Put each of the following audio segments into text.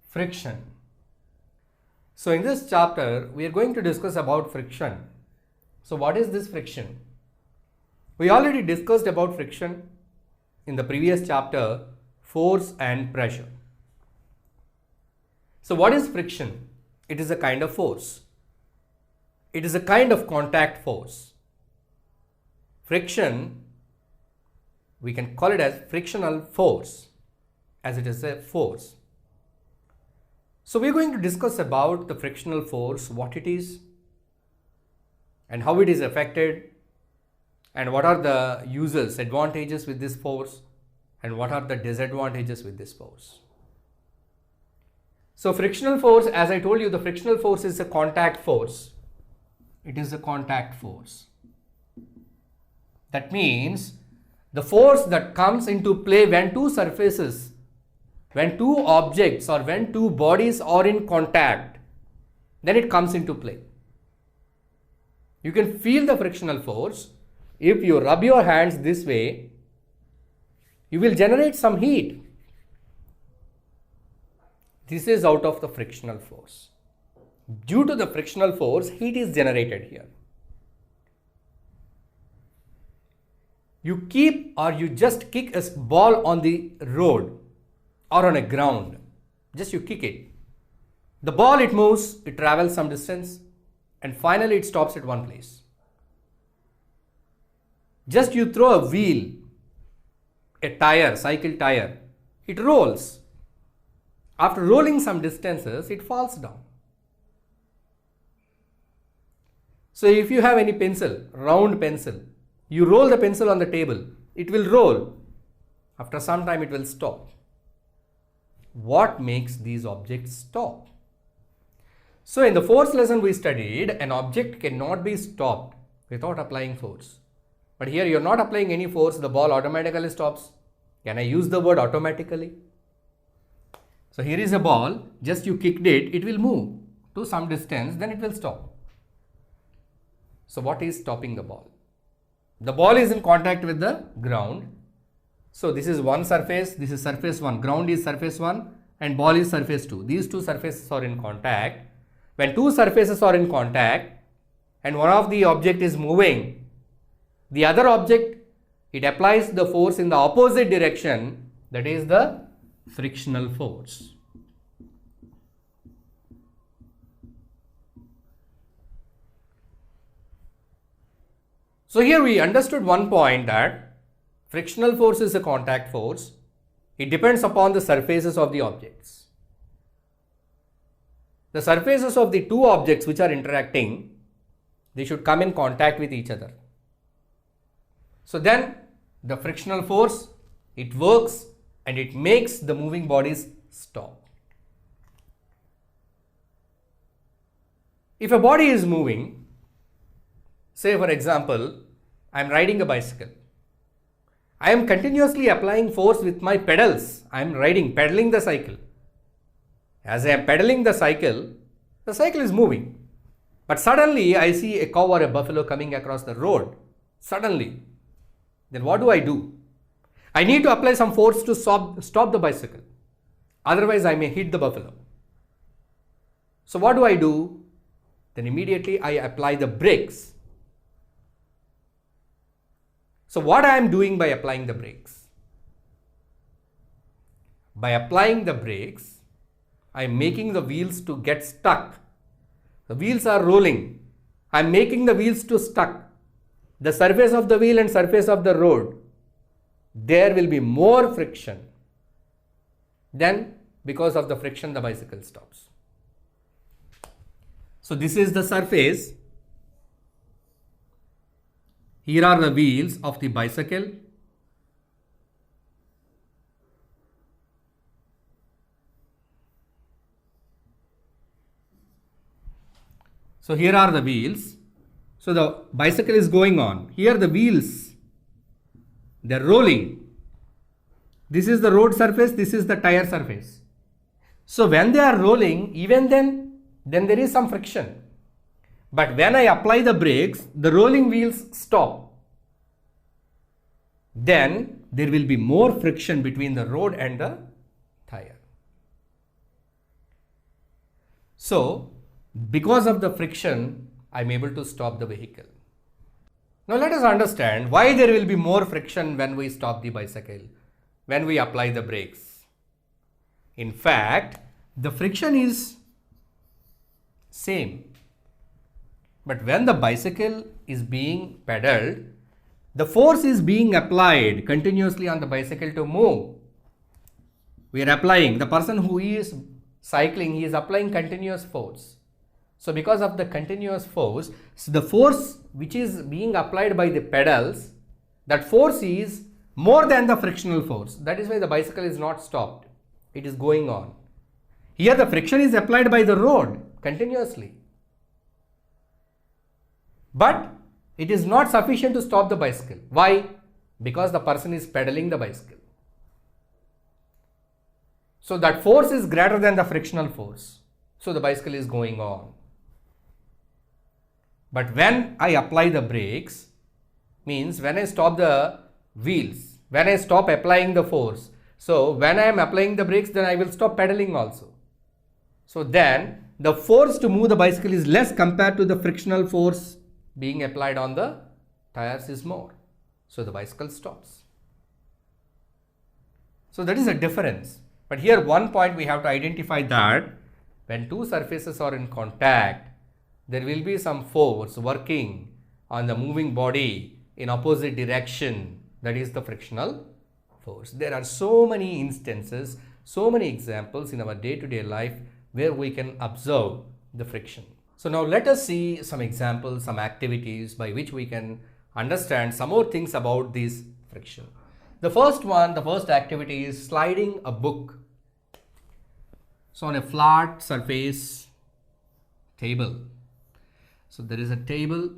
Friction. So in this chapter, we are going to discuss about friction. So what is this friction? We already discussed about friction in the previous chapter, force and pressure. So what is friction? It is a kind of force. It is a kind of contact force. Friction, we can call it as frictional force, as it is a force. So we're going to discuss about the frictional force, what it is and how it is affected, and what are the uses, advantages with this force, and what are the disadvantages with this force. So frictional force, as I told you, the frictional force is a contact force. It is a contact force. That means the force that comes into play when two surfaces, when two objects or when two bodies are in contact, then it comes into play. You can feel the frictional force. If you rub your hands this way, you will generate some heat. This is out of the frictional force. Due to the frictional force, heat is generated here. You keep or you just kick a ball on the road or on a ground. Just you kick it. The ball, it moves, it travels some distance, and finally it stops at one place. Just you throw a wheel, a tire, cycle tire, it rolls. After rolling some distances, it falls down. So if you have any pencil, round pencil, you roll the pencil on the table, it will roll. After some time, it will stop. What makes these objects stop? So in the force lesson we studied, an object cannot be stopped without applying force. But here you are not applying any force, the ball automatically stops. Can I use the word automatically? So here is a ball, just you kicked it, it will move to some distance, then it will stop. So what is stopping the ball? The ball is in contact with the ground. So this is one surface, this is surface 1, ground is surface 1 and ball is surface 2. These two surfaces are in contact. When two surfaces are in contact and one of the object is moving, the other object, it applies the force in the opposite direction, that is the frictional force. So here we understood one point, that frictional force is a contact force. It depends upon the surfaces of the objects. The surfaces of the two objects which are interacting, they should come in contact with each other. So then the frictional force, it works and it makes the moving bodies stop. If a body is moving, say for example, I am riding a bicycle. I am continuously applying force with my pedals. I am pedaling the cycle. As I am pedaling the cycle is moving. But suddenly I see a cow or a buffalo coming across the road. Suddenly. Then what do? I need to apply some force to stop the bicycle. Otherwise I may hit the buffalo. So what do? Then immediately I apply the brakes. So what I am doing by applying the brakes? By applying the brakes, I am making the wheels to get stuck. The wheels are rolling. I am making the wheels to stuck. The surface of the wheel and surface of the road, there will be more friction. Then because of the friction, the bicycle stops. So this is the surface. Here are the wheels of the bicycle. So here are the wheels. So the bicycle is going on. Here the wheels, they are rolling. This is the road surface, this is the tire surface. So when they are rolling, even then there is some friction. But when I apply the brakes, the rolling wheels stop. Then there will be more friction between the road and the tire. So because of the friction, I'm able to stop the vehicle. Now let us understand why there will be more friction when we stop the bicycle, when we apply the brakes. In fact, the friction is same. But when the bicycle is being pedaled, the force is being applied continuously on the bicycle to move. We are applying, the person who is cycling, he is applying continuous force. So because of the continuous force, so the force which is being applied by the pedals, that force is more than the frictional force. That is why the bicycle is not stopped. It is going on. Here the friction is applied by the road continuously. But it is not sufficient to stop the bicycle. Why? Because the person is pedaling the bicycle. So that force is greater than the frictional force. So the bicycle is going on. But when I apply the brakes, means when I stop the wheels, when I stop applying the force. So when I am applying the brakes, then I will stop pedaling also. So then the force to move the bicycle is less compared to the frictional force being applied on the tires is more. So the bicycle stops. So that is a difference. But here one point we have to identify that when two surfaces are in contact, there will be some force working on the moving body in opposite direction. That is the frictional force. There are so many instances, so many examples in our day-to-day life where we can observe the friction. So now let us see some examples, some activities by which we can understand some more things about this friction. The first one, the first activity is sliding a book. So on a flat surface table. So there is a table.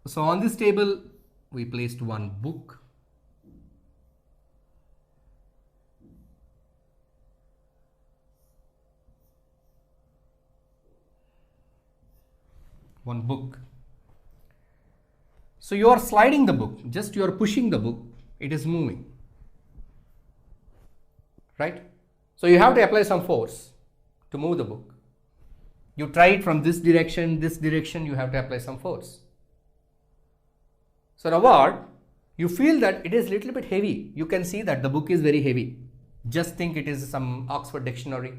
So on this table, we placed one book. One book. So you are sliding the book, just you are pushing the book, it is moving. Right? So you have to apply some force to move the book. You try it from this direction, you have to apply some force. So now what? You feel that it is little bit heavy. You can see that the book is very heavy. Just think it is some Oxford dictionary,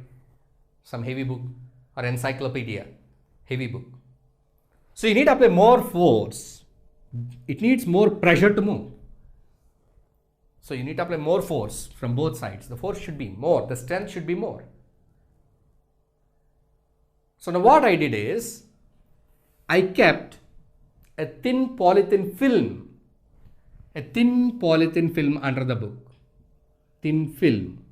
some heavy book, or encyclopedia, heavy book. So you need to apply more force. It needs more pressure to move. So you need to apply more force from both sides. The force should be more, the strength should be more. So now what I did is, I kept a thin polythene film under the book. Thin film.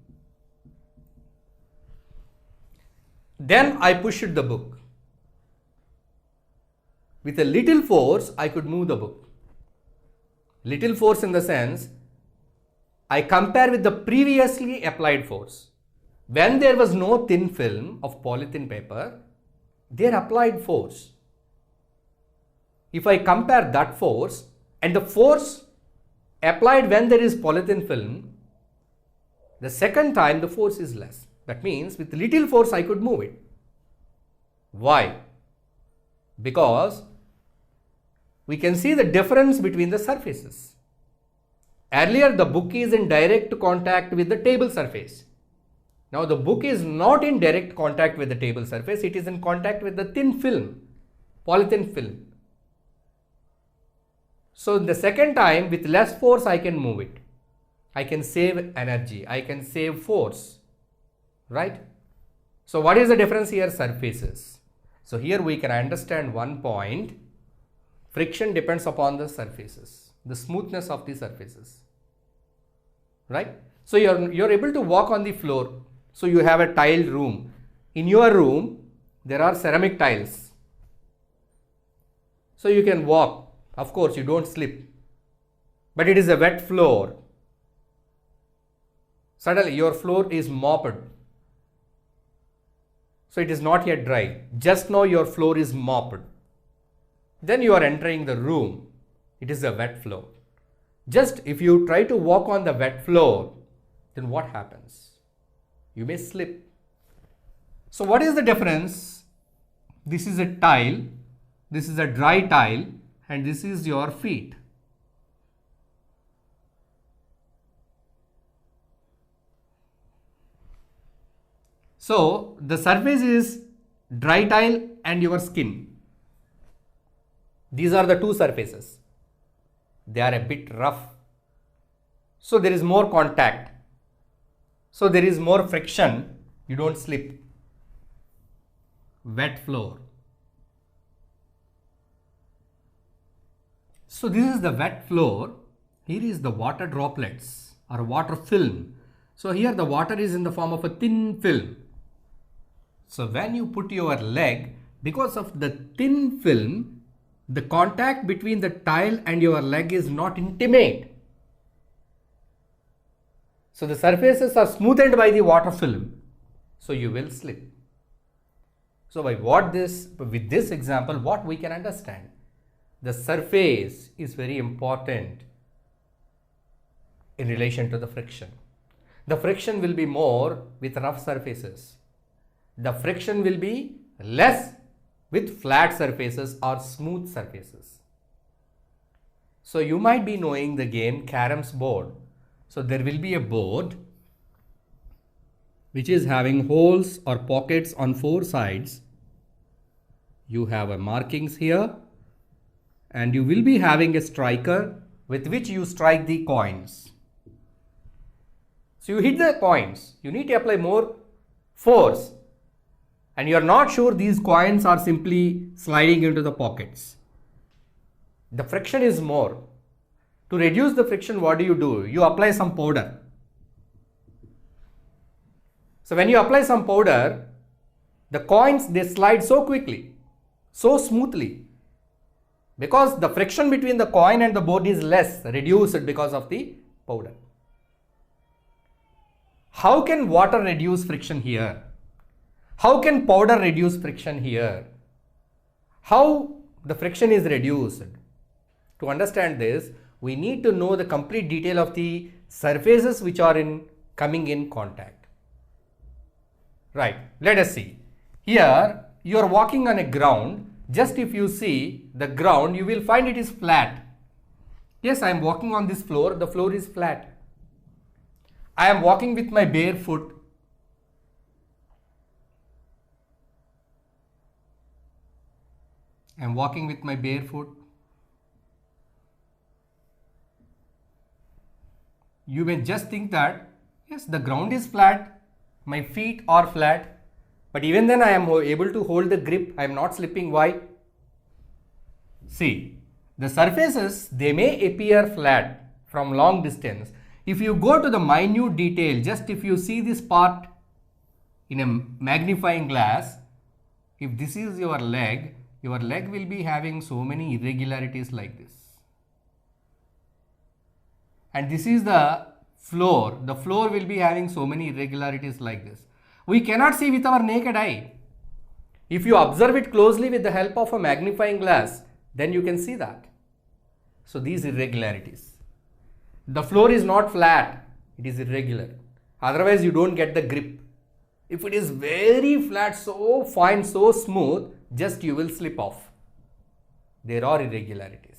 Then I pushed the book. With a little force, I could move the book. Little force in the sense, I compare with the previously applied force. When there was no thin film of polythene paper, there applied force. If I compare that force and the force applied when there is polythene film, the second time the force is less. That means with little force I could move it. Why? Because we can see the difference between the surfaces. Earlier the book is in direct contact with the table surface. Now the book is not in direct contact with the table surface, it is in contact with the thin film, polythene film. So the second time with less force I can move it. I can save energy, I can save force, right? So what is the difference here? Surfaces. So here we can understand one point. Friction depends upon the surfaces, the smoothness of the surfaces, right? So you're able to walk on the floor. So you have a tiled room. In your room, there are ceramic tiles. So you can walk. Of course, you don't slip. But it is a wet floor. Suddenly your floor is mopped. So it is not yet dry. Just now your floor is mopped. Then you are entering the room. It is a wet floor. Just if you try to walk on the wet floor, then what happens? You may slip. So what is the difference? This is a tile, this is a dry tile, and this is your feet. So the surface is dry tile and your skin. These are the two surfaces. They are a bit rough. So there is more contact. So there is more friction. You don't slip. Wet floor. So this is the wet floor. Here is the water droplets or water film. So here the water is in the form of a thin film. So when you put your leg, because of the thin film, the contact between the tile and your leg is not intimate. So the surfaces are smoothened by the water film. So you will slip. So with this example, what we can understand? The surface is very important in relation to the friction. The friction will be more with rough surfaces. The friction will be less with flat surfaces or smooth surfaces. So you might be knowing the game Carom's board. So there will be a board which is having holes or pockets on four sides. You have a markings here and you will be having a striker with which you strike the coins. So you hit the coins, you need to apply more force and you are not sure these coins are simply sliding into the pockets. The friction is more. To reduce the friction, what do? You apply some powder. So when you apply some powder, the coins, they slide so quickly, so smoothly, because the friction between the coin and the board is less, reduced because of the powder. How can water reduce friction here? How can powder reduce friction here? How the friction is reduced? To understand this, we need to know the complete detail of the surfaces which are coming in contact. Right, let us see. Here you are walking on a ground. Just if you see the ground, you will find it is flat. Yes, I am walking on this floor. The floor is flat. I am walking with my bare foot. I am walking with my bare foot. You may just think that, yes, the ground is flat, my feet are flat, but even then I am able to hold the grip, I am not slipping. Why? See, the surfaces, they may appear flat from long distance. If you go to the minute detail, just if you see this part in a magnifying glass, if this is your leg will be having so many irregularities like this. And this is the floor will be having so many irregularities like this. We cannot see with our naked eye. If you observe it closely with the help of a magnifying glass, then you can see that. So these irregularities. The floor is not flat, it is irregular. Otherwise you don't get the grip. If it is very flat, so fine, so smooth, just you will slip off. There are irregularities.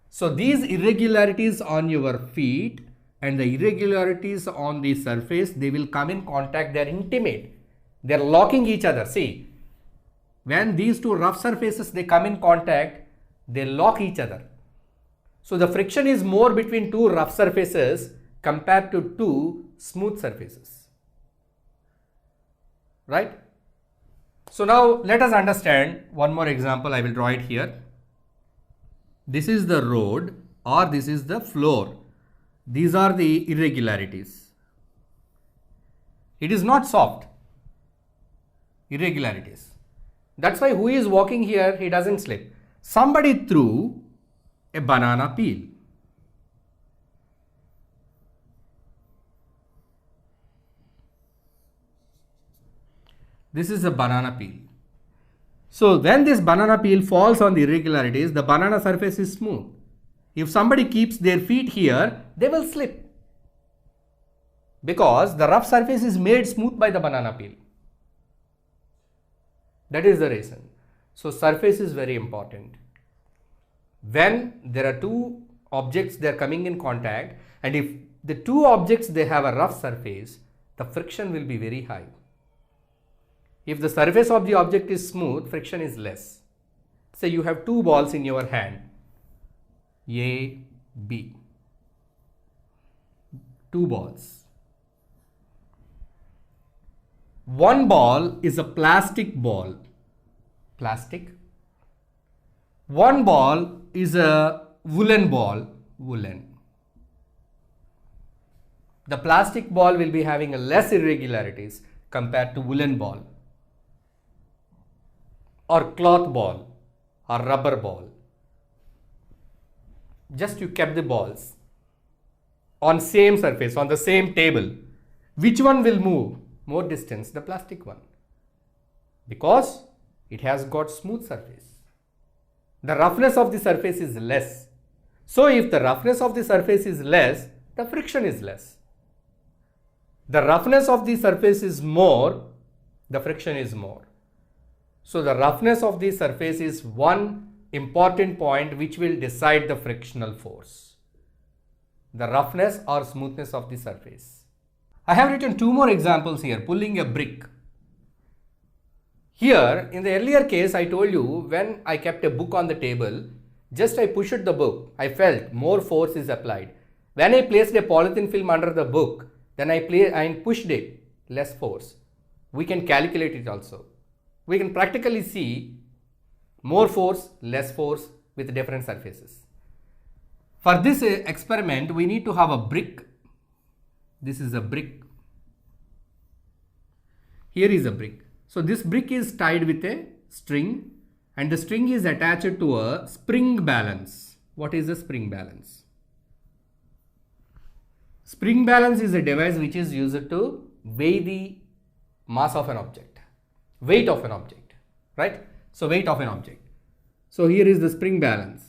So these irregularities on your feet and the irregularities on the surface, they will come in contact, they are intimate. They are locking each other. See, when these two rough surfaces, they come in contact, they lock each other. So the friction is more between two rough surfaces compared to two smooth surfaces. Right? So now let us understand one more example. I will draw it here. This is the road or this is the floor. These are the irregularities. It is not soft. Irregularities. That's why who is walking here, he doesn't slip. Somebody threw a banana peel. This is a banana peel. So when this banana peel falls on the irregularities, the banana surface is smooth. If somebody keeps their feet here, they will slip. Because the rough surface is made smooth by the banana peel. That is the reason. So surface is very important. When there are two objects, they are coming in contact, and if the two objects, they have a rough surface, the friction will be very high. If the surface of the object is smooth, friction is less. Say you have two balls in your hand, A, B. Two balls. One ball is a plastic ball. Plastic. One ball is a woolen ball. Woolen. The plastic ball will be having a less irregularities compared to woolen ball, or cloth ball, or rubber ball. Just you kept the balls on same surface, on the same table. Which one will move more distance? The plastic one, because it has got smooth surface. The roughness of the surface is less. So if the roughness of the surface is less, the friction is less. The roughness of the surface is more, the friction is more. So the roughness of the surface is one important point which will decide the frictional force. The roughness or smoothness of the surface. I have written two more examples here. Pulling a brick. Here in the earlier case, I told you when I kept a book on the table, just I pushed the book, I felt more force is applied. When I placed a polythene film under the book, then I pushed it, less force. We can calculate it also. We can practically see more force, less force with different surfaces. For this experiment, we need to have a brick. This is a brick. Here is a brick. So this brick is tied with a string, and the string is attached to a spring balance. What is a spring balance? Spring balance is a device which is used to weigh the mass of an object, weight of an object, right? So weight of an object. So here is the spring balance.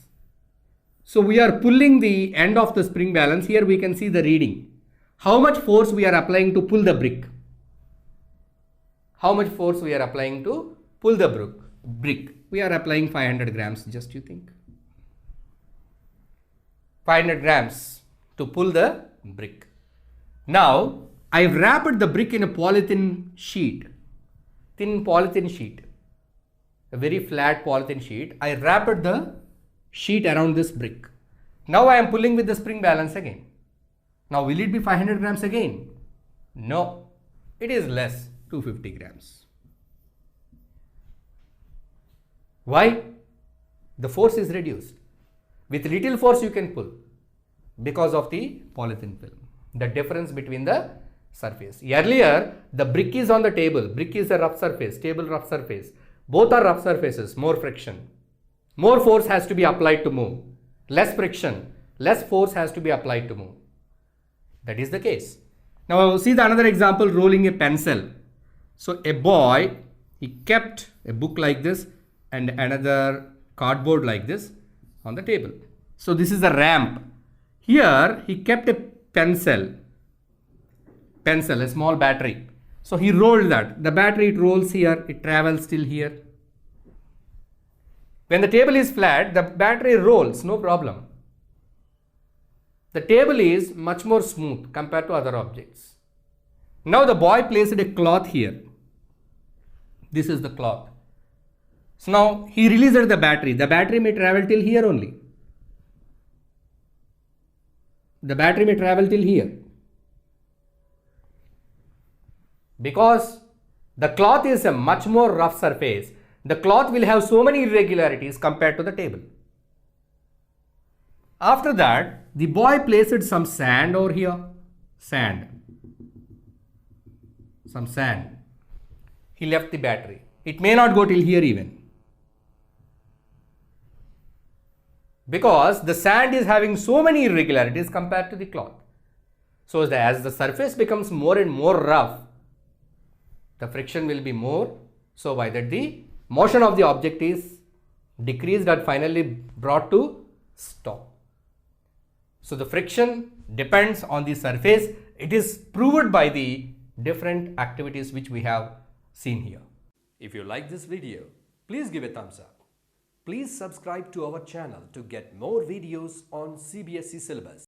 So we are pulling the end of the spring balance. Here we can see the reading. How much force we are applying to pull the brick? How much force we are applying to pull the brick? We are applying 500 grams, just you think. 500 grams to pull the brick. Now, I wrapped the brick in a polythene sheet, thin polythene sheet, a very flat polythene sheet. I wrapped the sheet around this brick. Now I am pulling with the spring balance again. Now will it be 500 grams again? No, it is less, 250 grams. Why? The force is reduced. With little force you can pull because of the polythene film. The difference between the surface. Earlier, the brick is on the table. Brick is a rough surface, table rough surface. Both are rough surfaces, more friction. More force has to be applied to move. Less friction, less force has to be applied to move. That is the case. Now see the another example, rolling a pencil. So a boy, he kept a book like this and another cardboard like this on the table. So this is a ramp. Here he kept a pencil, a small battery. So he rolled that. The battery, it rolls here, it travels till here. When the table is flat, the battery rolls, no problem. The table is much more smooth compared to other objects. Now the boy placed a cloth here. This is the cloth. So now he released the battery. The battery may travel till here only. The battery may travel till here. Because the cloth is a much more rough surface, the cloth will have so many irregularities compared to the table. After that, the boy placed some sand over here. Some sand. He left the battery. It may not go till here even. Because the sand is having so many irregularities compared to the cloth. So as the surface becomes more and more rough, the friction will be more. So by that the motion of the object is decreased and finally brought to stop. So the friction depends on the surface. It is proved by the different activities which we have seen here. If you like this video, please give a thumbs up. Please subscribe to our channel to get more videos on CBSE syllabus.